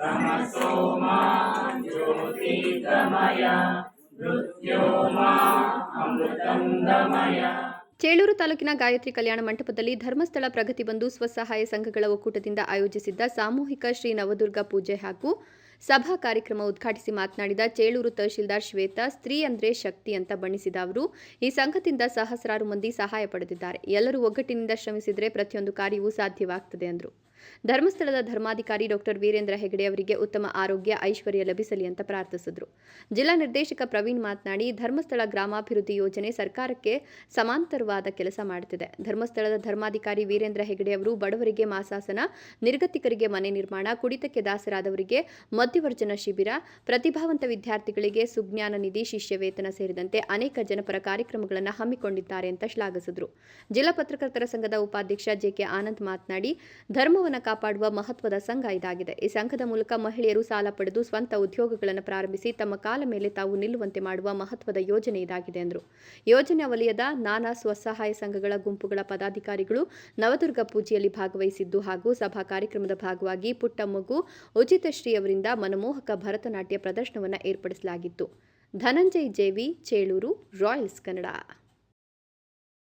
तमसो मा ज्योतिर्गमय मृत्योर्मा अमृतंगमय. ಚೇಳೂರು ತಾಲೂಕಿನ ಗಾಯತ್ರಿ ಕಲ್ಯಾಣ ಮಂಟಪದಲ್ಲಿ ಧರ್ಮಸ್ಥಳ ಪ್ರಗತಿ ಬಂಧು ಸ್ವಸಹಾಯ ಸಂಘಗಳ ಒಕ್ಕೂಟದಿಂದ ಆಯೋಜಿಸಿದ್ದ ಸಾಮೂಹಿಕ ಶ್ರೀ ನವದುರ್ಗ ಪೂಜೆ ಹಾಗೂ ಸಭಾ ಕಾರ್ಯಕ್ರಮ ಉದ್ಘಾಟಿಸಿ ಮಾತನಾಡಿದ ಚೇಳೂರು ತಹಶೀಲ್ದಾರ್ ಶ್ವೇತಾ, ಸ್ತ್ರೀ ಅಂದ್ರೆ ಶಕ್ತಿ ಅಂತ ಬಣ್ಣಿಸಿದ ಅವರು, ಈ ಸಂಘದಿಂದ ಸಹಸ್ರಾರು ಮಂದಿ ಸಹಾಯ ಪಡೆದಿದ್ದಾರೆ. ಎಲ್ಲರೂ ಒಗ್ಗಟ್ಟಿನಿಂದ ಶ್ರಮಿಸಿದರೆ ಪ್ರತಿಯೊಂದು ಕಾರ್ಯವೂ ಸಾಧ್ಯವಾಗುತ್ತದೆ ಎಂದರು. ಧರ್ಮಸ್ಥಳದ ಧರ್ಮಾಧಿಕಾರಿ ಡಾಕ್ಟರ್ ವೀರೇಂದ್ರ ಹೆಗಡೆ ಅವರಿಗೆ ಉತ್ತಮ ಆರೋಗ್ಯ, ಐಶ್ವರ್ಯ ಲಭಿಸಲಿ ಅಂತ ಪ್ರಾರ್ಥಿಸಿದರು. ಜಿಲ್ಲಾ ನಿರ್ದೇಶಕ ಪ್ರವೀಣ್ ಮಾತನಾಡಿ, ಧರ್ಮಸ್ಥಳ ಗ್ರಾಮಾಭಿವೃದ್ಧಿ ಯೋಜನೆ ಸರ್ಕಾರಕ್ಕೆ ಸಮಾಂತರವಾದ ಕೆಲಸ ಮಾಡುತ್ತಿದೆ. ಧರ್ಮಸ್ಥಳದ ಧರ್ಮಾಧಿಕಾರಿ ವೀರೇಂದ್ರ ಹೆಗಡೆ ಅವರು ಬಡವರಿಗೆ ಮಾಸಾಸನ, ನಿರ್ಗತಿಕರಿಗೆ ಮನೆ ನಿರ್ಮಾಣ, ಕುಡಿತಕ್ಕೆ ದಾಸರಾದವರಿಗೆ ಮಧ್ಯವರ್ಜನ ಶಿಬಿರ, ಪ್ರತಿಭಾವಂತ ವಿದ್ಯಾರ್ಥಿಗಳಿಗೆ ಸುಜ್ಞಾನ ನಿಧಿ, ಶಿಷ್ಯ ವೇತನ ಸೇರಿದಂತೆ ಅನೇಕ ಜನಪರ ಕಾರ್ಯಕ್ರಮಗಳನ್ನು ಹಮ್ಮಿಕೊಂಡಿದ್ದಾರೆ ಅಂತ ಶ್ಲಾಘಿಸಿದರು. ಜಿಲ್ಲಾ ಪತ್ರಕರ್ತರ ಸಂಘದ ಉಪಾಧ್ಯಕ್ಷ ಜೆಕೆ ಆನಂದ್ ಮಾತನಾಡಿ, ಧರ್ಮವನ್ನು ಕಾಪಾಡುವ ಮಹತ್ವದ ಸಂಘ ಇದಾಗಿದೆ. ಈ ಸಂಘದ ಮೂಲಕ ಮಹಿಳೆಯರು ಸಾಲ ಪಡೆದು ಸ್ವಂತ ಉದ್ಯೋಗಗಳನ್ನು ಪ್ರಾರಂಭಿಸಿ ತಮ್ಮ ಕಾಲ ಮೇಲೆ ತಾವು ನಿಲ್ಲುವಂತೆ ಮಾಡುವ ಮಹತ್ವದ ಯೋಜನೆ ಇದಾಗಿದೆ ಎಂದರು. ಯೋಜನೆ ವಲಯದ ನಾನಾ ಸ್ವಸಹಾಯ ಸಂಘಗಳ ಗುಂಪುಗಳ ಪದಾಧಿಕಾರಿಗಳು ನವದುರ್ಗ ಪೂಜೆಯಲ್ಲಿ ಭಾಗವಹಿಸಿದ್ದು ಹಾಗೂ ಸಭಾ ಕಾರ್ಯಕ್ರಮದ ಭಾಗವಾಗಿ ಪುಟ್ಟ ಮಗು ಉಚಿತಶ್ರೀ ಅವರಿಂದ ಮನಮೋಹಕ ಭರತನಾಟ್ಯ ಪ್ರದರ್ಶನವನ್ನು ಏರ್ಪಡಿಸಲಾಗಿತ್ತು. Dhananjay JV, Chelur, Royals Kannada.